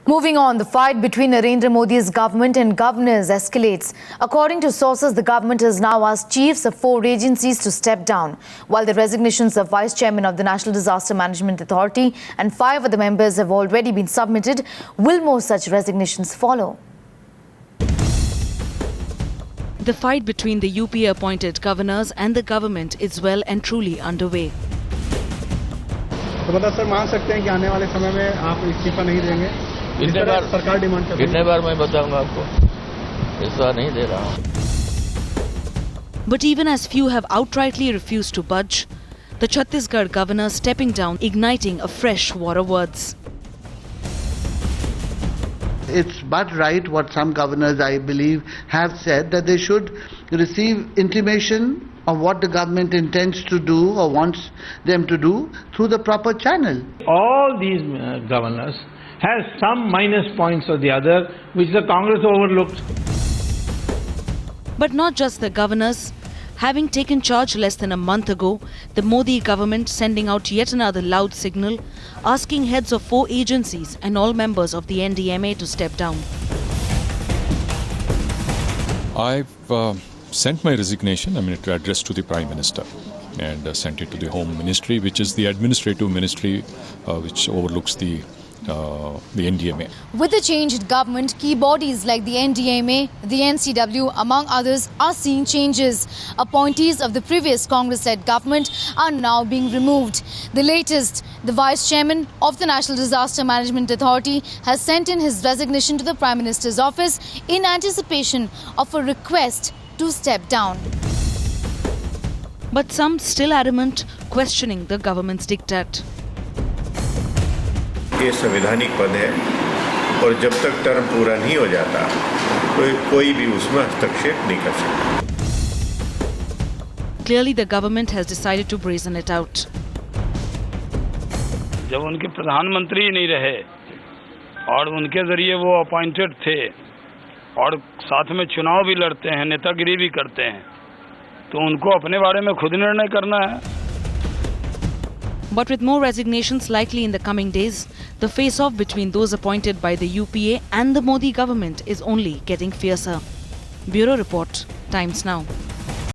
Moving on, the fight between Narendra Modi's government and governors escalates. According to sources, the government has now asked chiefs of 4 agencies to step down, while the resignations of Vice Chairman of the National Disaster Management Authority and 5 other members have already been submitted. Will more such resignations follow? The fight between the UPA-appointed governors and the government is well and truly underway. तो मतलब sir मान सकते हैं कि आने वाले समय में आप इस्तीफा नहीं देंगे? कितने बार सरकार डिमांड कर रही है? कितने बार मैं बताऊंगा आपको? इस्तीफा नहीं दे रहा हूं. But even as few have outrightly refused to budge, the Chhattisgarh governor stepping down, igniting a fresh war of words. It's but right what some governors, I believe, have said, that they should receive intimation of what the government intends to do or wants them to do through the proper channel. All these governors have some minus points or the other which the Congress overlooked. But not just the governors. Having taken charge less than a month ago, the Modi government sending out yet another loud signal, asking heads of 4 agencies and all members of the NDMA to step down. I've sent my resignation, addressed to the Prime Minister, and sent it to the Home Ministry, which is the administrative ministry which overlooks the NDMA. With the changed government, key bodies like the NDMA, the NCW, among others, are seeing changes. Appointees of the previous Congress-led government are now being removed. The latest, the Vice Chairman of the National Disaster Management Authority has sent in his resignation to the Prime Minister's office in anticipation of a request to step down. But some still adamant, questioning the government's diktat. ये संवैधानिक पद है और जब तक term पूरा नहीं हो जाता तो कोई भी उसमें हस्तक्षेप नहीं कर सकता. Clearly, the government has decided to brazen it out. जब उनके प्रधानमंत्री नहीं रहे और उनके जरिए वो अपॉइंटेड थे और साथ में चुनाव भी लड़ते हैं, नेतागिरी भी करते हैं, तो उनको अपने बारे में खुद निर्णय करना है. But with more resignations likely in the coming days, the face-off between those appointed by the UPA and the Modi government is only getting fiercer. Bureau Report, Times Now.